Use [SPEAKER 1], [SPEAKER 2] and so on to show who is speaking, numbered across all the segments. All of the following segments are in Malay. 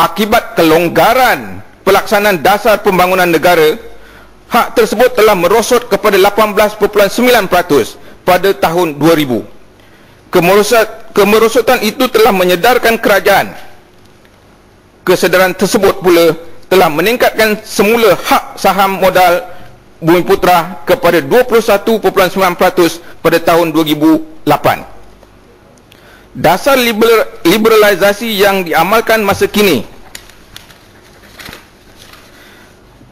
[SPEAKER 1] akibat kelonggaran pelaksanaan dasar pembangunan negara, hak tersebut telah merosot kepada 18.9% pada tahun 2000. Kemerosotan itu telah menyedarkan kerajaan. Kesedaran tersebut pula telah meningkatkan semula hak saham modal Bumiputera kepada 21.9% pada tahun 2008. Dasar liberalisasi yang diamalkan masa kini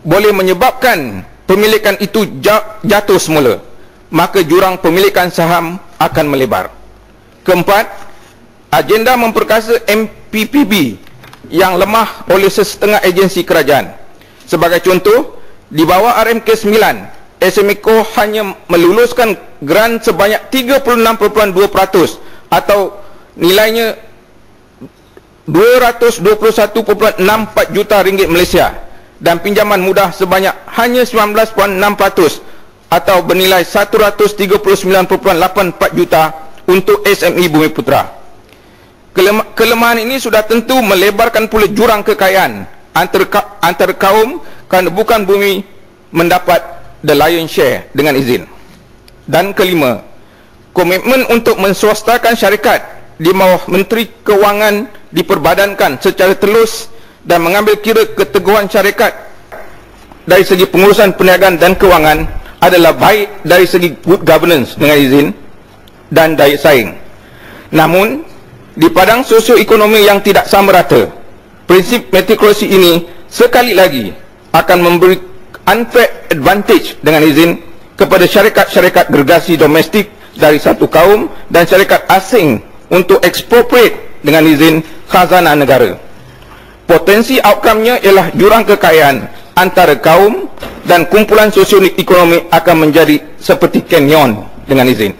[SPEAKER 1] boleh menyebabkan pemilikan itu jatuh semula, maka jurang pemilikan saham akan melebar. Keempat, agenda memperkasa MPPB yang lemah oleh sesetengah agensi kerajaan. Sebagai contoh, di bawah RMK 9, SMECO hanya meluluskan grant sebanyak 36.2% atau nilainya 221.64 juta ringgit Malaysia, dan pinjaman mudah sebanyak hanya 19.6% atau bernilai 139.84 juta untuk SME Bumiputera. Kelemahan ini sudah tentu melebarkan pula jurang kekayaan antara kaum kerana bukan bumi mendapat the lion share dengan izin. Dan kelima, komitmen untuk menswastakan syarikat di bawah Menteri Kewangan diperbadankan secara telus dan mengambil kira keteguhan syarikat dari segi pengurusan perniagaan dan kewangan adalah baik dari segi good governance dengan izin dan daya saing. Namun, di padang sosioekonomi yang tidak sama rata, prinsip meritokrasi ini sekali lagi akan memberi unfair advantage dengan izin kepada syarikat-syarikat gergasi domestik dari satu kaum dan syarikat asing untuk expropriate dengan izin khazanah negara. Potensi outcome-nya ialah jurang kekayaan antara kaum dan kumpulan sosioekonomi akan menjadi seperti kanyon dengan izin.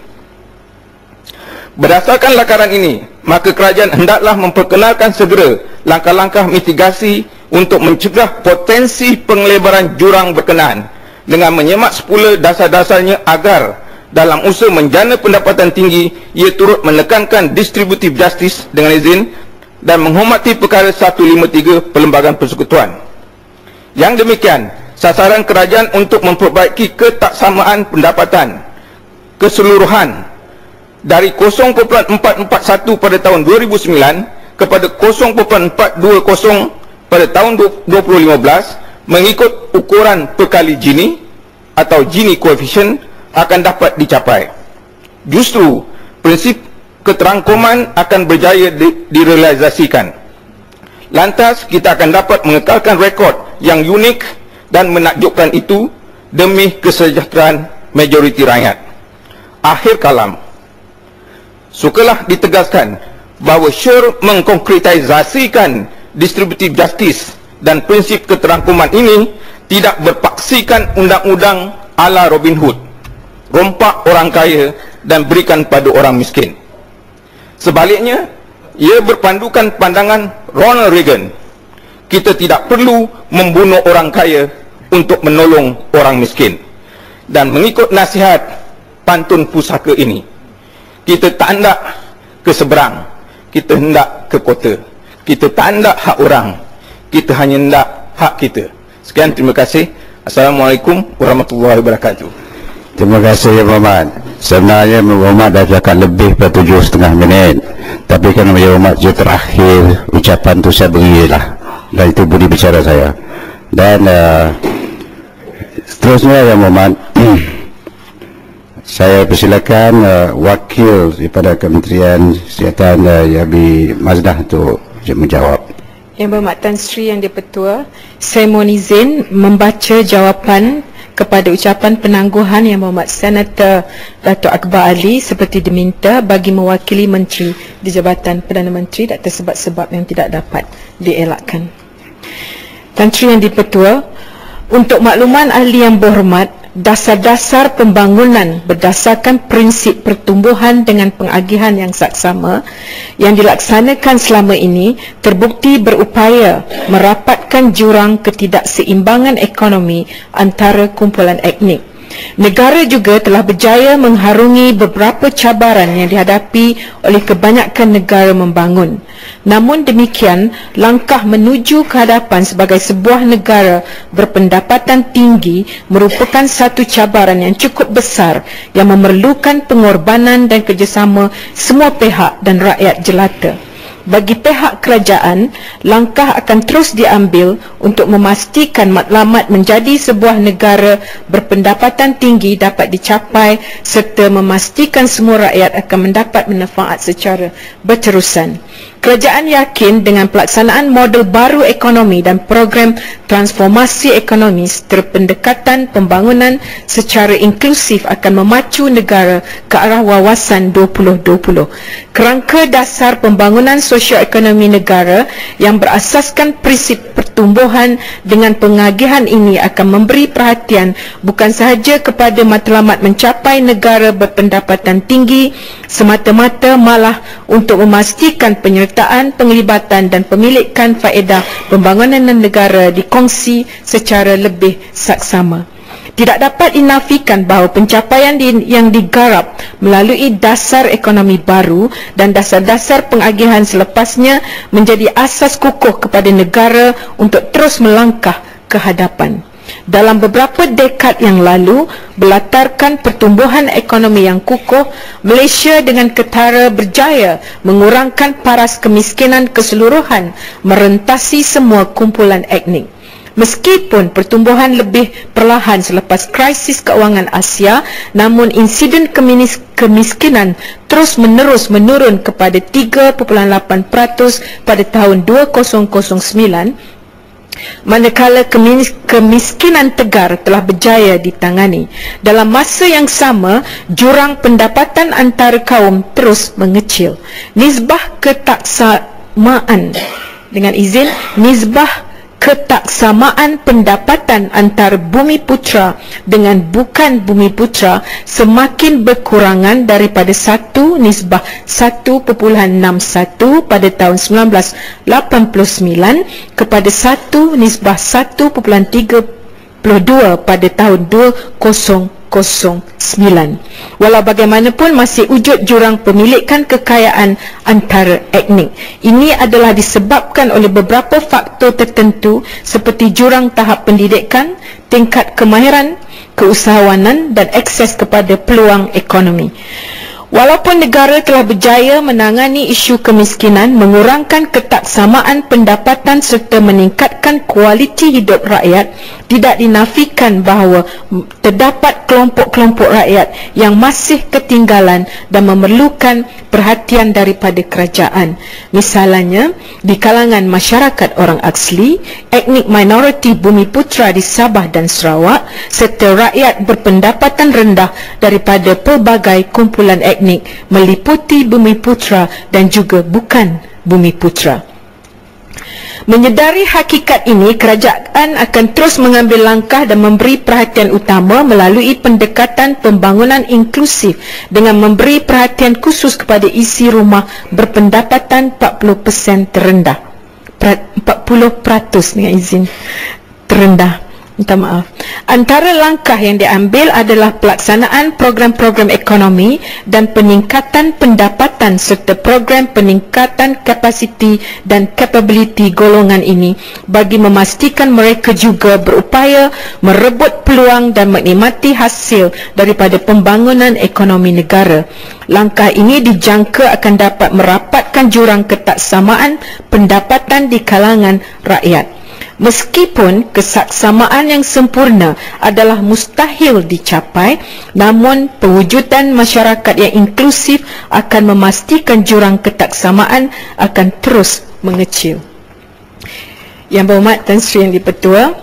[SPEAKER 1] Berdasarkan lakaran ini, maka kerajaan hendaklah memperkenalkan segera langkah-langkah mitigasi untuk mencegah potensi pengelebaran jurang berkenaan dengan menyemak semula dasar-dasarnya agar dalam usaha menjana pendapatan tinggi ia turut menekankan distributive justice dengan izin dan menghormati perkara 153 Perlembagaan Persekutuan. Yang demikian, sasaran kerajaan untuk memperbaiki ketaksamaan pendapatan keseluruhan dari 0.441 pada tahun 2009 kepada 0.420 pada tahun 2015 mengikut ukuran perkali Gini atau Gini coefficient akan dapat dicapai. Justru prinsip keterangkuman akan berjaya direalisasikan. Lantas kita akan dapat mengekalkan rekod yang unik dan menakjubkan itu demi kesejahteraan majoriti rakyat. Akhir kalam, sukalah ditegaskan bahawa syur mengkonkretisasikan distributive justice dan prinsip keterangkuman ini tidak berpaksikan undang-undang ala Robin Hood, rompak orang kaya dan berikan pada orang miskin. Sebaliknya, ia berpandukan pandangan Ronald Reagan, kita tidak perlu membunuh orang kaya untuk menolong orang miskin. Dan mengikut nasihat pantun pusaka ini, kita tak hendak ke seberang, kita hendak ke kota. Kita tak hendak hak orang, kita hanya hendak hak kita. Sekian, terima kasih. Assalamualaikum warahmatullahi wabarakatuh.
[SPEAKER 2] Terima kasih ya Muhammad. Sebenarnya Muhammad dah cakap lebih pada 7,5 minit, tapi kan Muhammad je terakhir ucapan tu saya berilah, dan itu budi bicara saya. Dan seterusnya ya Muhammad, saya persilakan wakil daripada Kementerian Kesihatan Yabi Mazdah untuk menjawab.
[SPEAKER 3] Yang Berhormat Tan Sri Yang di-Pertua, saya mohon izin membaca jawapan kepada ucapan penangguhan Yang Berhormat Senator Dato' Akbar Ali seperti diminta bagi mewakili Menteri di Jabatan Perdana Menteri atas sebab-sebab yang tidak dapat dielakkan. Tan Sri Yang di-Pertua, untuk makluman ahli yang berhormat, dasar-dasar pembangunan berdasarkan prinsip pertumbuhan dengan pengagihan yang saksama yang dilaksanakan selama ini terbukti berupaya merapatkan jurang ketidakseimbangan ekonomi antara kumpulan etnik Negara juga telah berjaya mengharungi beberapa cabaran yang dihadapi oleh kebanyakan negara membangun. Namun demikian, langkah menuju ke hadapan sebagai sebuah negara berpendapatan tinggi merupakan satu cabaran yang cukup besar yang memerlukan pengorbanan dan kerjasama semua pihak dan rakyat jelata. Bagi pihak kerajaan, langkah akan terus diambil untuk memastikan matlamat menjadi sebuah negara berpendapatan tinggi dapat dicapai serta memastikan semua rakyat akan mendapat manfaat secara berterusan. Kerajaan yakin dengan pelaksanaan model baru ekonomi dan program transformasi ekonomi serta pendekatan pembangunan secara inklusif akan memacu negara ke arah wawasan 2020. Kerangka dasar pembangunan sosioekonomi negara yang berasaskan prinsip pertumbuhan dengan pengagihan ini akan memberi perhatian bukan sahaja kepada matlamat mencapai negara berpendapatan tinggi semata-mata, malah untuk memastikan penyertaan, penglibatan dan pemilikan faedah pembangunan negara dikongsi secara lebih saksama. Tidak dapat dinafikan bahawa pencapaian yang digarap melalui dasar ekonomi baru dan dasar-dasar pengagihan selepasnya menjadi asas kukuh kepada negara untuk terus melangkah ke hadapan. Dalam beberapa dekad yang lalu, berlatarkan pertumbuhan ekonomi yang kukuh, Malaysia dengan ketara berjaya mengurangkan paras kemiskinan keseluruhan merentasi semua kumpulan etnik. Meskipun pertumbuhan lebih perlahan selepas krisis keuangan Asia, namun insiden kemiskinan terus menerus menurun kepada 3.8% pada tahun 2009, manakala kemiskinan tegar telah berjaya ditangani. Dalam masa yang sama, jurang pendapatan antara kaum terus mengecil. Nisbah ketaksamaan ketaksamaan pendapatan antara Bumiputera dengan bukan Bumiputera semakin berkurangan daripada 1:1.61 pada tahun 1989 kepada 1:1.32 pada tahun 2009. Walau bagaimanapun masih wujud jurang pemilikan kekayaan antara etnik. Ini adalah disebabkan oleh beberapa faktor tertentu seperti jurang tahap pendidikan, tingkat kemahiran, keusahawanan dan akses kepada peluang ekonomi. Walaupun negara telah berjaya menangani isu kemiskinan, mengurangkan ketaksamaan pendapatan serta meningkatkan kualiti hidup rakyat, tidak dinafikan bahawa terdapat kelompok-kelompok rakyat yang masih ketinggalan dan memerlukan perhatian daripada kerajaan. Misalnya, di kalangan masyarakat orang asli, etnik minoriti Bumiputera di Sabah dan Sarawak, serta rakyat berpendapatan rendah daripada pelbagai kumpulan etnik meliputi Bumiputera dan juga bukan Bumiputera. Menyedari hakikat ini, kerajaan akan terus mengambil langkah dan memberi perhatian utama melalui pendekatan pembangunan inklusif dengan memberi perhatian khusus kepada isi rumah berpendapatan 40% terendah. 40% dengan izin terendah. Minta maaf. Antara langkah yang diambil adalah pelaksanaan program-program ekonomi dan peningkatan pendapatan serta program peningkatan kapasiti dan capability golongan ini bagi memastikan mereka juga berupaya merebut peluang dan menikmati hasil daripada pembangunan ekonomi negara. Langkah ini dijangka akan dapat merapatkan jurang ketaksamaan pendapatan di kalangan rakyat. Meskipun kesaksamaan yang sempurna adalah mustahil dicapai, namun pewujudan masyarakat yang inklusif akan memastikan jurang ketaksamaan akan terus mengecil. Yang berhormat Tan Sri Yang di-Pertua,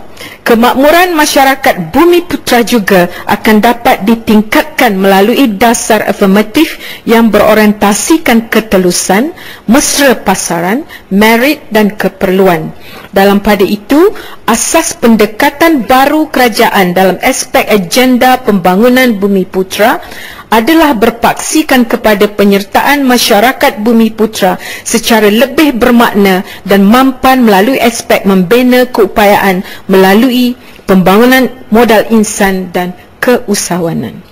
[SPEAKER 3] kemakmuran masyarakat Bumiputera juga akan dapat ditingkatkan melalui dasar afirmatif yang berorientasikan ketelusan, mesra pasaran, merit dan keperluan. Dalam pada itu, asas pendekatan baru kerajaan dalam aspek agenda pembangunan Bumiputera adalah berpaksikan kepada penyertaan masyarakat Bumiputera secara lebih bermakna dan mampan melalui aspek membina keupayaan melalui pembangunan modal insan dan keusahawanan.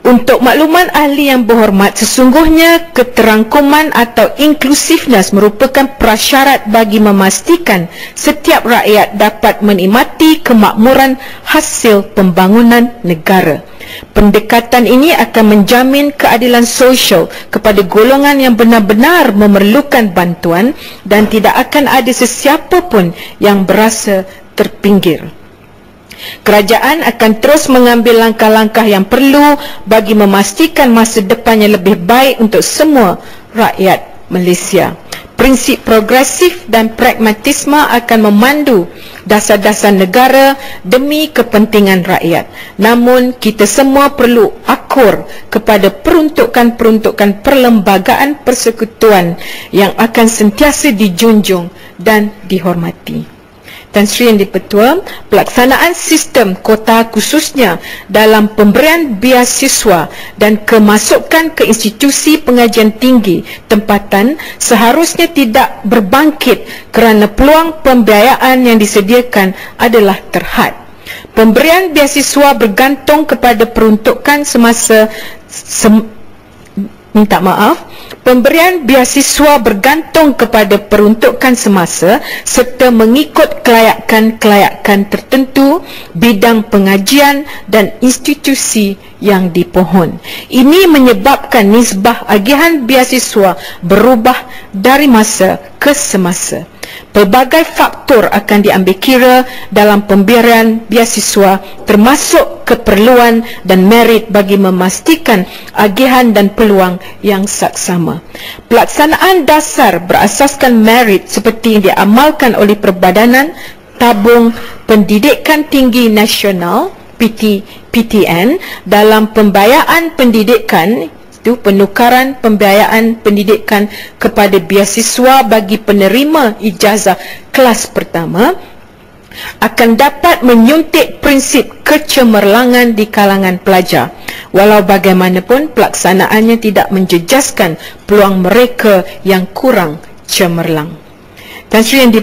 [SPEAKER 3] Untuk makluman ahli yang berhormat, sesungguhnya keterangkuman atau inclusiveness merupakan prasyarat bagi memastikan setiap rakyat dapat menikmati kemakmuran hasil pembangunan negara. Pendekatan ini akan menjamin keadilan sosial kepada golongan yang benar-benar memerlukan bantuan dan tidak akan ada sesiapa pun yang berasa terpinggir. Kerajaan akan terus mengambil langkah-langkah yang perlu bagi memastikan masa depan yang lebih baik untuk semua rakyat Malaysia. Prinsip progresif dan pragmatisme akan memandu dasar-dasar negara demi kepentingan rakyat. Namun, kita semua perlu akur kepada peruntukan-peruntukan perlembagaan persekutuan yang akan sentiasa dijunjung dan dihormati. Tan Sri Yang di-Pertua, pelaksanaan sistem kota khususnya dalam pemberian beasiswa dan kemasukan ke institusi pengajian tinggi tempatan seharusnya tidak berbangkit kerana peluang pembiayaan yang disediakan adalah terhad. Pemberian beasiswa bergantung kepada peruntukan semasa Pemberian beasiswa bergantung kepada peruntukan semasa serta mengikut kelayakan tertentu, bidang pengajian dan institusi yang dipohon. Ini menyebabkan nisbah agihan beasiswa berubah dari masa ke semasa. Pelbagai faktor akan diambil kira dalam pemberian beasiswa termasuk keperluan dan merit bagi memastikan agihan dan peluang yang saksama. Pelaksanaan dasar berasaskan merit seperti yang diamalkan oleh Perbadanan Tabung Pendidikan Tinggi Nasional PTN dalam pembiayaan pendidikan, itu penukaran pembiayaan pendidikan kepada beasiswa bagi penerima ijazah kelas pertama akan dapat menyuntik prinsip kecemerlangan di kalangan pelajar. Walau bagaimanapun pelaksanaannya tidak menjejaskan peluang mereka yang kurang cemerlang. Tan Sri Yang